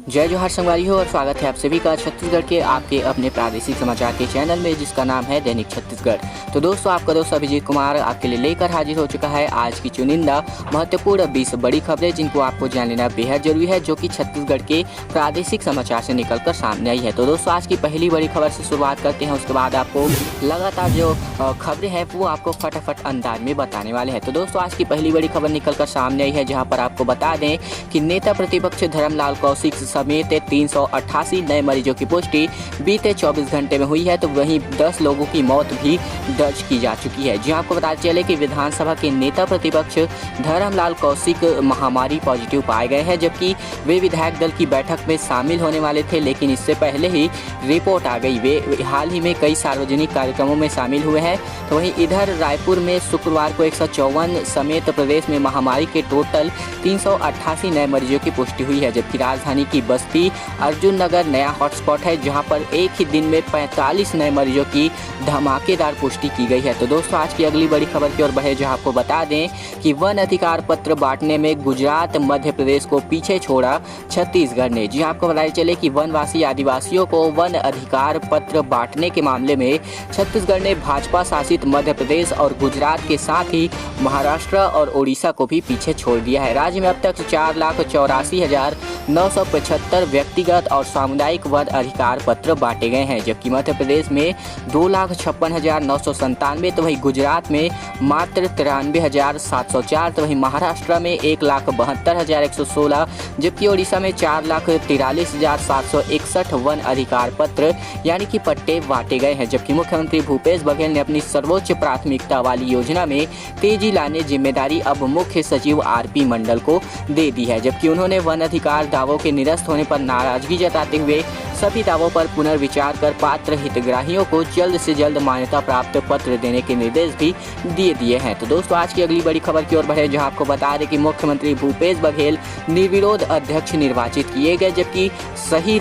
जय जोहार संगवारी हो और स्वागत है आप सभी का छत्तीसगढ़ के आपके अपने प्रादेशिक समाचार के चैनल में, जिसका नाम है दैनिक छत्तीसगढ़। तो दोस्तों, आपका दोस्त अभिजीत कुमार आपके लिए लेकर हाजिर हो चुका है आज की चुनिंदा महत्वपूर्ण 20 बड़ी खबरें, जिनको आपको जान लेना बेहद जरूरी है, जो कि छत्तीसगढ़ के प्रादेशिक समाचार से निकलकर सामने आई है। तो दोस्तों, आज की पहली बड़ी खबर से शुरुआत करते हैं, उसके बाद आपको लगातार जो खबरें हैं वो आपको फटाफट अंदाज में बताने वाले हैं। तो दोस्तों, आज की पहली बड़ी खबर निकलकर सामने आई है, जहाँ पर आपको बता दें कि नेता प्रतिपक्ष धर्मलाल कौशिक समेत 388 नए मरीजों की पुष्टि बीते 24 घंटे में हुई है। तो वहीं 10 लोगों की मौत भी दर्ज की जा चुकी है। जी आपको बता चले कि विधानसभा के नेता प्रतिपक्ष धर्मलाल कौशिक महामारी पॉजिटिव पाए गए हैं, जबकि वे विधायक दल की बैठक में शामिल होने वाले थे, लेकिन इससे पहले ही रिपोर्ट आ गई। वे हाल ही में कई सार्वजनिक कार्यक्रमों में शामिल हुए हैं। तो वहीं इधर रायपुर में शुक्रवार को 154 समेत प्रदेश में महामारी के टोटल 388 नए मरीजों की पुष्टि हुई है, जबकि राजधानी की बस्ती अर्जुन नगर नया हॉटस्पॉट है, जहां पर एक ही दिन में 45 नए मरीजों की धमाकेदार पुष्टि की गई है। तो दोस्तों, आज की अगली बड़ी खबर की ओर बढ़े, जहां आपको बता दें कि वन अधिकार पत्र बांटने में गुजरात मध्य प्रदेश को पीछे छोड़ा छत्तीसगढ़ ने। जी आपको बताया चले कि वनवासी आदिवासियों को वन अधिकार पत्र बांटने के मामले में छत्तीसगढ़ ने भाजपा शासित मध्य प्रदेश और गुजरात के साथ ही महाराष्ट्र और ओडिशा को भी पीछे छोड़ दिया है। राज्य में अब तक 4,84,975 व्यक्तिगत और सामुदायिक वन अधिकार पत्र बांटे गए हैं, जबकि मध्य प्रदेश में 2,56,997, तो वहीं गुजरात में मात्र 93,704, तो वहीं महाराष्ट्र में 1,72,116, जबकि ओडिशा में 4,43,761 वन अधिकार पत्र यानी कि पट्टे बांटे गए हैं। जबकि मुख्यमंत्री भूपेश बघेल ने अपनी सर्वोच्च प्राथमिकता वाली योजना में तेजी लाने जिम्मेदारी अब मुख्य सचिव आरपी मंडल को दे दी है, जबकि उन्होंने वन अधिकार दावों के निरस्त होने पर नाराजगी जताते हुए सभी दावों पर पुनर्विचार कर पात्र हितग्राहियों को जल्द से जल्द मान्यता प्राप्त पत्र देने के निर्देश भी दे दिए हैं। तो दोस्तों, आज की अगली बड़ी खबर की ओर बढ़े, जहां आपको बता दें कि मुख्यमंत्री भूपेश बघेल निर्विरोध अध्यक्ष निर्वाचित किए गए, जबकि सही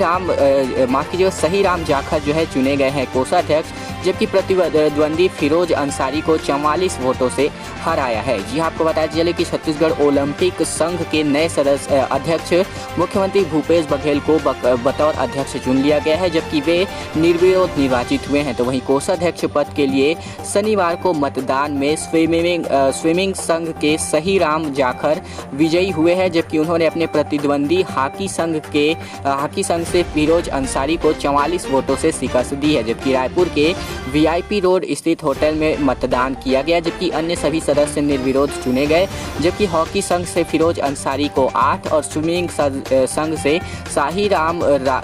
राम जाखर जो है चुने गए हैं कोषाध्यक्ष, जबकि प्रतिद्वंदी फिरोज अंसारी को 44 वोटों से हराया है। जी आपको बताया चले कि छत्तीसगढ़ ओलंपिक संघ के नए सदस्य अध्यक्ष मुख्यमंत्री भूपेश बघेल को बतौर अध्यक्ष चुन लिया गया है, जबकि वे निर्विरोध निर्वाचित हुए हैं। तो वहीं कोषाध्यक्ष पद के लिए शनिवार को मतदान में स्विमिंग संघ के सही राम जाखर विजयी हुए हैं, जबकि उन्होंने अपने प्रतिद्वंदी हॉकी संघ से फिरोज अंसारी को 44 वोटों से शिकस्त दी है। जबकि रायपुर के वीआईपी रोड स्थित होटल में मतदान किया गया, जबकि अन्य सभी सदस्य निर्विरोध चुने गए, जबकि हॉकी संघ से फिरोज अंसारी को 8 और स्विमिंग संघ से शाही राम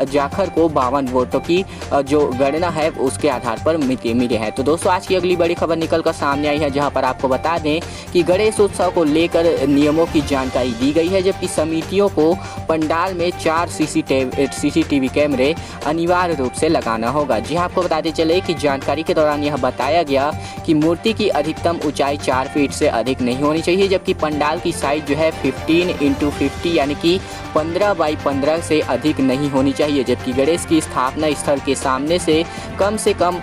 जाखर को 52 वोटों की जो गणना है उसके आधार पर मिले हैं। तो दोस्तों, आज की अगली बड़ी खबर निकलकर सामने आई है, जहां पर आपको बता दें कि गणेश उत्सव को लेकर नियमों की जानकारी दी गई है, जबकि समितियों को पंडाल में 4 सीसीटीवी कैमरे अनिवार्य रूप से लगाना होगा। जी आपको बताते चले कि जानकारी के दौरान यह बताया गया कि मूर्ति की अधिकतम ऊंचाई 4 फीट से अधिक नहीं होनी चाहिए, जबकि पंडाल की साइज जो है 15x50 यानी कि 15x15 से अधिक नहीं होनी चाहिए, जबकि गणेश की स्थापना स्थल के सामने से कम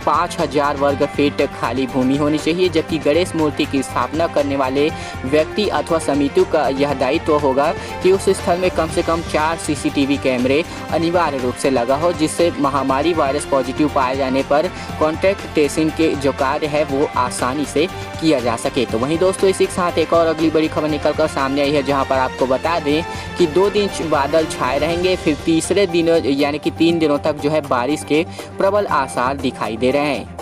5,000 वर्ग फीट खाली भूमि होनी चाहिए, जबकि गणेश मूर्ति की स्थापना करने वाले व्यक्ति अथवा समिति का यह दायित्व होगा कि उस स्थल में कम से कम 4 सीसीटीवी कैमरे अनिवार्य रूप से लगा हो, जिससे महामारी वायरस पॉजिटिव पाए जाने पर कॉन्टैक्ट ट्रेसिंग के जो कार्य है वो आसानी से किया जा सके। तो वहीं दोस्तों, इसी के साथ एक और अगली बड़ी खबर निकलकर सामने आई है, जहां पर आपको बता दें कि 2 दिन बादल छाए रहेंगे, फिर तीसरे दिन यानी कि 3 दिनों तक जो है बारिश के प्रबल आसार दिखाई दे रहे हैं।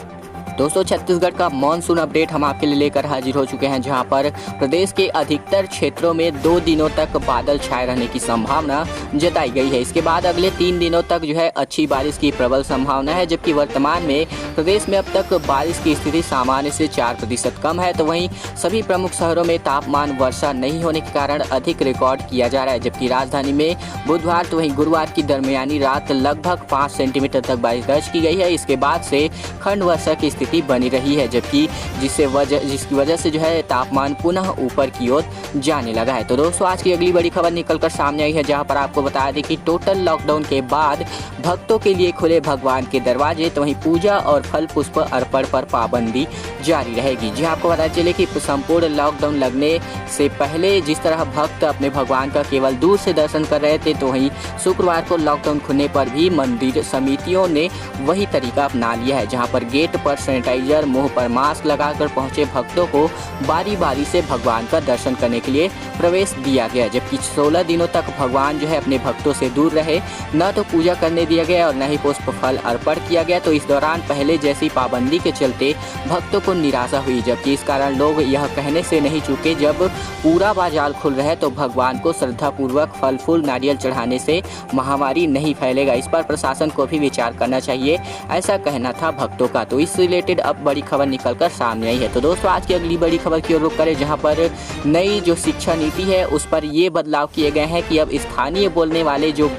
दोस्तों, छत्तीसगढ़ का मानसून अपडेट हम आपके लिए लेकर हाजिर हो चुके हैं, जहां पर प्रदेश के अधिकतर क्षेत्रों में 2 दिनों तक बादल छाए रहने की संभावना जताई गई है। इसके बाद अगले 3 दिनों तक जो है अच्छी बारिश की प्रबल संभावना है, जबकि वर्तमान में प्रदेश में अब तक बारिश की स्थिति सामान्य से 4% कम है। तो वहीं सभी प्रमुख शहरों में तापमान वर्षा नहीं होने के कारण अधिक रिकॉर्ड किया जा रहा है, जबकि राजधानी में बुधवार तो वहीं गुरुवार की दरमियानी रात लगभग 5 सेंटीमीटर तक बारिश दर्ज की गई है। इसके बाद से खंड वर्षा की स्थिति स्थिति बनी रही है, जबकि जिसकी वजह से जो है तापमान पुनः ऊपर की ओर जाने लगा है। तो दोस्तों आज की अगली बड़ी खबर निकलकर सामने आई है, जहां पर आपको बता दें कि टोटल लॉकडाउन के बाद भक्तों के लिए खुले भगवान के दरवाजे, तो वहीं पूजा और फल पुष्प अर्पण पर पाबंदी जारी रहेगी। जी आपको बता चले कि संपूर्ण लॉकडाउन लगने से पहले जिस तरह भक्त अपने भगवान का केवल दूर से दर्शन कर रहे थे, तो वहीं शुक्रवार को लॉकडाउन खुलने पर भी मंदिर समितियों ने वही तरीका अपना लिया है, जहां पर गेट पर सैनिटाइजर, मुंह पर मास्क लगाकर पहुंचे भक्तों को बारी बारी से भगवान का दर्शन करने के लिए प्रवेश दिया गया। जबकि 16 दिनों तक भगवान जो है अपने भक्तों से दूर रहे, न तो पूजा करने दिया गया और न ही पुष्प फल अर्पण किया गया। तो इस दौरान पहले जैसी पाबंदी के चलते भक्तों को निराशा हुई, जबकि इस कारण लोग यह कहने से नहीं चूके जब पूरा बाजार खुल रहा है तो भगवान को श्रद्धापूर्वक फल फूल नारियल चढ़ाने से महामारी नहीं फैलेगा। इस पर प्रशासन को भी विचार करना चाहिए, ऐसा कहना था भक्तों का। तो इस रिलेटेड अब बड़ी खबर निकलकर सामने आई है। तो दोस्तों आज की अगली बड़ी खबर की ओर रुख करें, जहां पर नई जो शिक्षा नीति है उस पर ये बदलाव किए गए हैं कि अब स्थानीय बोलने वाले जो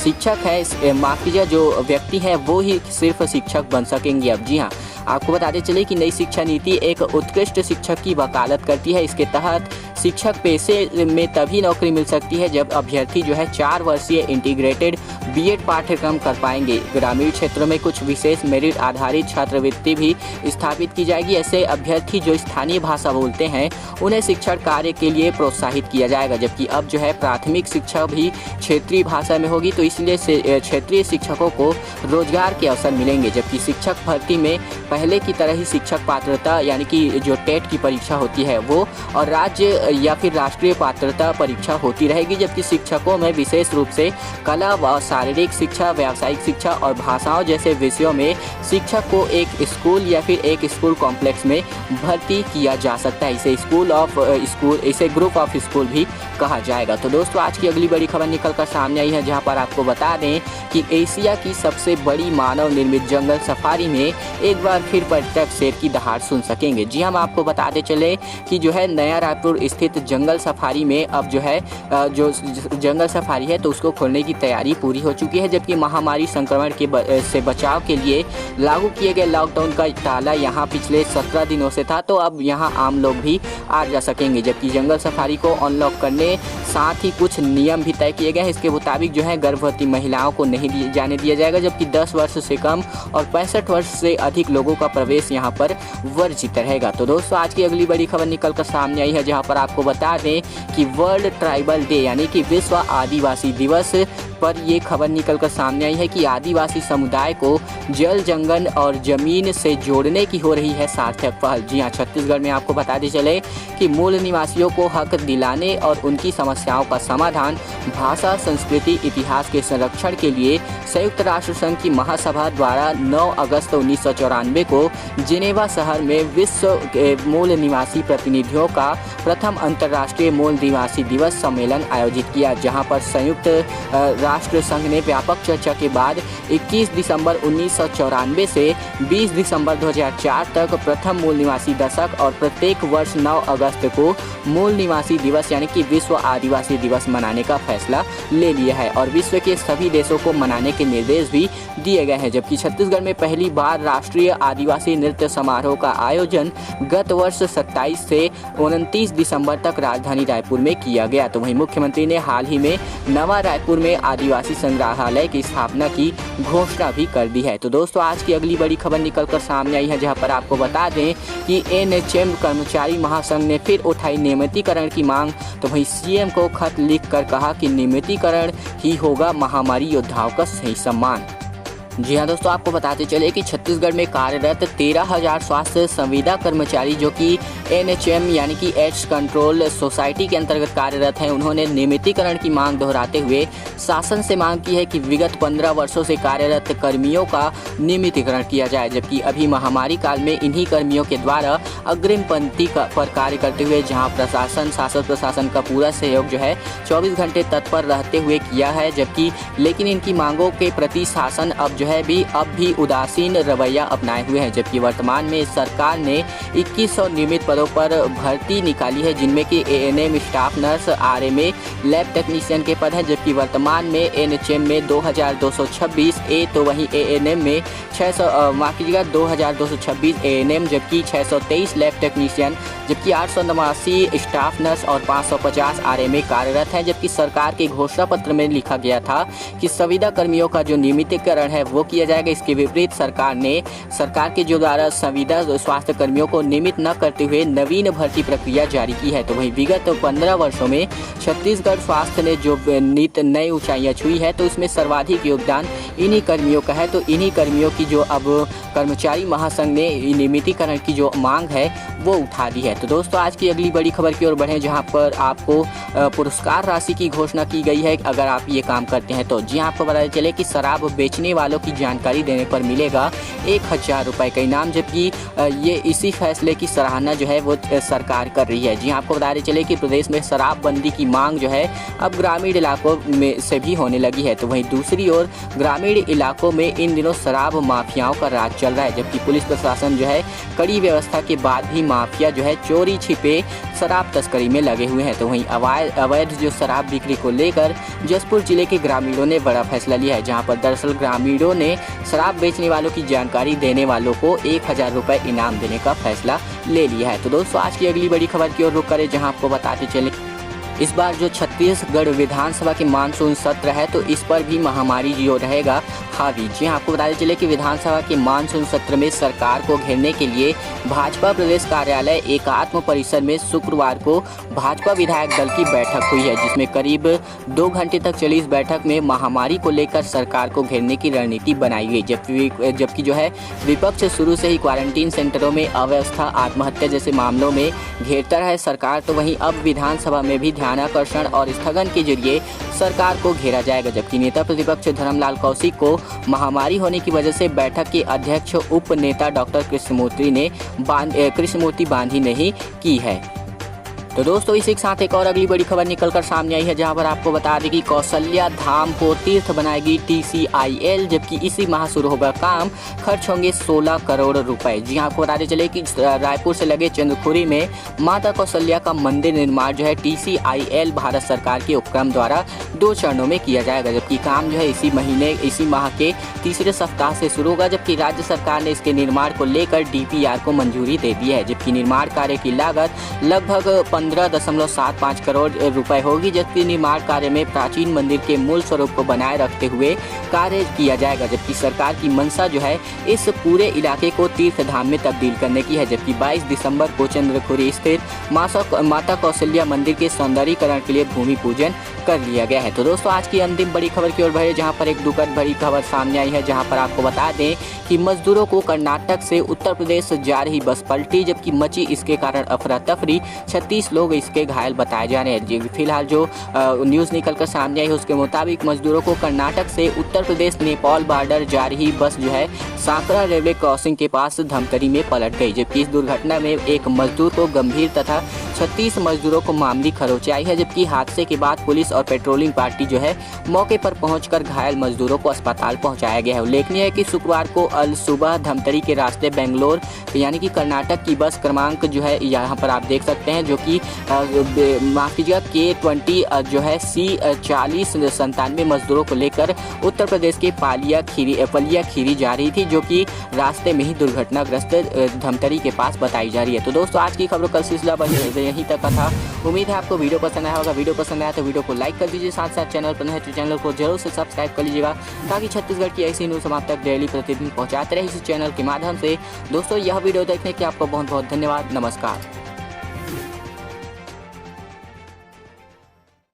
शिक्षक है, माफ कीजिए, जो व्यक्ति है वो ही सिर्फ शिक्षक बन सकेंगे। अब जी हाँ, आपको बताते चले कि नई शिक्षा नीति एक उत्कृष्ट शिक्षक की वकालत करती है। इसके तहत शिक्षक पेशे में तभी नौकरी मिल सकती है जब अभ्यर्थी जो है 4 वर्षीय इंटीग्रेटेड बीएड पाठ्यक्रम कर पाएंगे। ग्रामीण क्षेत्रों में कुछ विशेष मेरिट आधारित छात्रवृत्ति भी स्थापित की जाएगी। ऐसे अभ्यर्थी जो स्थानीय भाषा बोलते हैं उन्हें शिक्षण कार्य के लिए प्रोत्साहित किया जाएगा। जबकि अब जो है प्राथमिक शिक्षा भी क्षेत्रीय भाषा में होगी, तो इसलिए क्षेत्रीय शिक्षकों को रोजगार के अवसर मिलेंगे। जबकि शिक्षक भर्ती में पहले की तरह ही शिक्षक पात्रता यानी कि जो टेट की परीक्षा होती है वो और राज्य या फिर राष्ट्रीय पात्रता परीक्षा होती रहेगी। जबकि शिक्षकों में विशेष रूप से कला व शारीरिक शिक्षा, व्यावसायिक शिक्षा और भाषाओं जैसे विषयों में शिक्षक को एक स्कूल या फिर एक स्कूल कॉम्प्लेक्स में भर्ती किया जा सकता है। इसे ग्रुप ऑफ स्कूल भी कहा जाएगा। तो दोस्तों आज की अगली बड़ी खबर निकलकर सामने आई है, जहां पर आपको बता दें कि एशिया की सबसे बड़ी मानव निर्मित जंगल सफारी में एक बार फिर पर्यटक शेर की दहाड़ सुन सकेंगे। जी हम आपको बताते चले कि जो है नया रायपुर स्थित जंगल सफारी में अब जो है जो जंगल सफारी है तो उसको खोलने की तैयारी पूरी हो चुकी है। जबकि महामारी संक्रमण से बचाव के लिए लागू किए गए लॉकडाउन का ताला यहाँ पिछले 17 दिनों से था, तो अब यहाँ आम लोग भी आ जा सकेंगे। जबकि जंगल सफारी को अनलॉक करने साथ ही कुछ नियम भी तय किए गए हैं। इसके मुताबिक जो है गर्भवती महिलाओं को नहीं जाने दिया जाएगा, जबकि 10 वर्ष से कम और 65 वर्ष से अधिक लोगों का प्रवेश यहाँ पर वर्जित रहेगा। तो दोस्तों आज की अगली बड़ी खबर निकलकर सामने आई है, जहाँ पर आपको बता दें कि वर्ल्ड ट्राइबल डे यानी कि विश्व आदिवासी दिवस पर ये खबर निकलकर सामने आई है कि आदिवासी समुदाय को जल, जंगल और जमीन से जोड़ने की हो रही है सार्थक पहल। जी हाँ, छत्तीसगढ़ में आपको बताते चले कि मूल निवासियों को हक दिलाने और उनकी समस्याओं का समाधान, भाषा, संस्कृति, इतिहास के संरक्षण के लिए संयुक्त राष्ट्र संघ की महासभा द्वारा 9 अगस्त 1994 को जिनेवा शहर में विश्व मूल निवासी प्रतिनिधियों का प्रथम अंतर्राष्ट्रीय मूल निवासी दिवस सम्मेलन आयोजित किया, जहां पर संयुक्त राष्ट्र संघ ने व्यापक चर्चा के बाद 21 दिसंबर 1994 से 20 दिसंबर 2004 तक प्रथम मूल निवासी दशक और प्रत्येक वर्ष 9 अगस्त को मूल निवासी दिवस यानी कि विश्व आदिवासी दिवस मनाने का फैसला ले लिया है और विश्व के सभी देशों को मनाने के निर्देश भी दिए गए हैं। जबकि छत्तीसगढ़ में पहली बार राष्ट्रीय आदिवासी नृत्य समारोह का आयोजन गत वर्ष 27 से 29 दिसंबर तक राजधानी रायपुर में किया गया। तो वहीं मुख्यमंत्री ने हाल ही में नवा रायपुर में आदिवासी संग्रहालय की स्थापना की घोषणा भी कर दी है। तो दोस्तों आज की अगली बड़ी खबर निकलकर सामने आई है, जहां पर आपको बता दें कि एनएचएम कर्मचारी महासंघ ने फिर उठाई नियमितीकरण की मांग। तो वहीं सीएम को खत लिखकर कहा कि नियमितीकरण ही होगा महामारी योद्धाओं का सही सम्मान। जी हाँ दोस्तों, आपको बताते चले कि छत्तीसगढ़ में कार्यरत 13,000 स्वास्थ्य संविदा कर्मचारी जो कि एनएचएम यानी कि एड्स कंट्रोल सोसाइटी के अंतर्गत कार्यरत हैं, उन्होंने नियमितीकरण की मांग दोहराते हुए शासन से मांग की है कि विगत 15 वर्षों से कार्यरत कर्मियों का नियमितीकरण किया जाए। जबकि अभी महामारी काल में इन्हीं कर्मियों के द्वारा अग्रिम पंक्ति पर कार्य करते हुए जहाँ शासन प्रशासन का पूरा सहयोग जो है 24 घंटे तत्पर रहते हुए किया है। लेकिन इनकी मांगों के प्रति शासन अब जो है भी अब भी उदासीन रवैया अपनाए हुए हैं, जबकि वर्तमान में सरकार ने 2100 नियमित पदों पर भर्ती निकाली है, जिनमें कि ANM, staff nurse, RMA, lab technician के पद हैं, जबकि वर्तमान में एनएचएम में 2226 ए, तो वहीं एएनएम में 2226 एएनएम, जबकि 623 लैब टेक्नीशियन, जबकि 889 स्टाफ नर्स और 550 आरएमए कार्यरत हैं। जबकि सरकार के घोषणा पत्र में लिखा गया था कि संविदा कर्मियों का जो नियमितीकरण है वो किया जाएगा। इसके विपरीत सरकार के जो द्वारा संविदा स्वास्थ्य कर्मियों को नियमित न करते हुए नवीन भर्ती प्रक्रिया जारी की है। तो वहीं विगत 15 वर्षों में छत्तीसगढ़ स्वास्थ्य ने जो नई ऊंचाइयां छुई है, तो इसमें सर्वाधिक योगदान इन्हीं कर्मियों का है। तो इन्हीं कर्मियों की जो अब कर्मचारी महासंघ ने नियमितीकरण की जो मांग है वो उठा दी है। तो दोस्तों, आज की अगली बड़ी खबर की ओर बढ़ें, जहां पर आपको पुरस्कार राशि की घोषणा की गई है अगर आप ये काम करते हैं तो। जी हाँ, आपको पता चले कि शराब बेचने वालों की जानकारी देने पर मिलेगा 1000 रुपये का इनाम, जबकि ये इसी फैसले की सराहना जो है वो सरकार कर रही है। जी हाँ, आपको बताते चले कि प्रदेश में शराबबंदी की मांग जो है अब ग्रामीण इलाकों में से भी होने लगी है। तो वहीं दूसरी ओर ग्रामीण इलाकों में इन दिनों शराब माफियाओं का राज चल रहा है, जबकि पुलिस प्रशासन जो है कड़ी व्यवस्था के बाद भी माफिया जो है चोरी छिपे शराब तस्करी में लगे हुए हैं। तो वहीं अवैध जो शराब बिक्री को लेकर जसपुर जिले के ग्रामीणों ने बड़ा फैसला लिया है, जहां पर दरअसल ग्रामीणों ने शराब बेचने वालों की जानकारी देने वालों को 1000 रुपये इनाम देने का फैसला ले लिया है। तो दोस्तों, आज की अगली बड़ी खबर की ओर रुख करें, जहां आपको बताते चले इस बार जो छत्तीसगढ़ विधानसभा के मानसून सत्र है, तो इस पर भी महामारी जो रहेगा हावी। जी हाँ, आपको बताते चले कि विधानसभा के मानसून सत्र में सरकार को घेरने के लिए भाजपा प्रदेश कार्यालय एकात्म परिसर में शुक्रवार को भाजपा विधायक दल की बैठक हुई है, जिसमें करीब 2 घंटे तक चली इस बैठक में महामारी को लेकर सरकार को घेरने की रणनीति बनाई गई। जबकि जो है विपक्ष शुरू से ही क्वारंटीन सेंटरों में अव्यवस्था, आत्महत्या जैसे मामलों में घेरता रहा है सरकार, तो वहीं अब विधानसभा में भी ध्यानाकर्षण और स्थगन के जरिए सरकार को घेरा जाएगा। जबकि नेता प्रतिपक्ष धर्मलाल कौशिक को महामारी होने की वजह से बैठक के अध्यक्ष उप नेता डॉक्टर कृष्णमूर्ति बांधी नहीं की है। तो दोस्तों, इसी के साथ एक और अगली बड़ी खबर निकलकर सामने आई है, जहां पर आपको बता दें कि कौशल्या धाम को तीर्थ बनाएगी TCIL, जबकि इसी माह शुरू होगा काम, खर्च होंगे 16 करोड़ रुपए। जी हां, आपको बताते चले कि रायपुर से लगे चंद्रखुरी में माता कौशल्या का मंदिर निर्माण जो है TCIL भारत सरकार के उपक्रम द्वारा 2 चरणों में किया जाएगा, जबकि काम जो है इसी माह के तीसरे सप्ताह से शुरू होगा। जबकि राज्य सरकार ने इसके निर्माण को लेकर DPR को मंजूरी दे दी है, जबकि निर्माण कार्य की लागत लगभग 15.75 करोड़ रुपए होगी। जबकि निर्माण कार्य में प्राचीन मंदिर के मूल स्वरूप को बनाए रखते हुए कार्य किया जाएगा। जबकि सरकार की मंशा जो है इस पूरे इलाके को तीर्थ धाम में तब्दील करने की है। जबकि 22 दिसंबर को चंद्रखुरी स्थित माता कौशल्या मंदिर के सौंदर्यीकरण के लिए भूमि पूजन कर लिया गया है। तो दोस्तों, आज की अंतिम बड़ी खबर की ओर बढ़े, जहां पर एक दुखद बड़ी खबर सामने आई है, जहां पर आपको बता दें कि मजदूरों को कर्नाटक से उत्तर प्रदेश जा रही बस पलटी, जबकि मची इसके कारण अफरा तफरी, 36 लोग इसके घायल बताए जा रहे हैं। फिलहाल जो न्यूज़ निकलकर सामने आई है उसके मुताबिक मजदूरों को कर्नाटक से उत्तर प्रदेश नेपाल बॉर्डर जा रही बस जो है सांकरा रेलवे क्रॉसिंग के पास धमतरी में पलट गई, जबकि इस दुर्घटना में एक मजदूर को गंभीर तथा 36 मजदूरों को मामूली खरोंच आई है। जबकि हादसे के बाद पुलिस और पेट्रोलिंग पार्टी जो है मौके पर पहुंचकर घायल मजदूरों को अस्पताल पहुंचाया गया है। उल्लेखनीय है कि शुक्रवार को अल सुबह धमतरी के रास्ते बेंगलोर यानी कि कर्नाटक की बस क्रमांक जो है यहाँ पर आप देख सकते हैं, जो कि माफ कीजिएगा K20 जो है C4097 मजदूरों को लेकर उत्तर प्रदेश के पलिया खीरी जा रही थी, जो कि रास्ते में ही दुर्घटनाग्रस्त धमतरी के पास बताई जा रही है। तो दोस्तों, आज की खबरों का सिलसिला यहीं तक का था। उम्मीद है आपको वीडियो पसंद आया होगा। वीडियो पसंद आया तो वीडियो को लाइक कर दीजिए, साथ साथ चैनल पर नए तो चैनल को जरूर से सब्सक्राइब कर लीजिएगा, ताकि छत्तीसगढ़ की ऐसी न्यूज़ हम आप तक डेली प्रतिदिन पहुंचाते रहे इस चैनल के माध्यम से। दोस्तों, यह वीडियो देखने के आपको बहुत बहुत धन्यवाद। नमस्कार।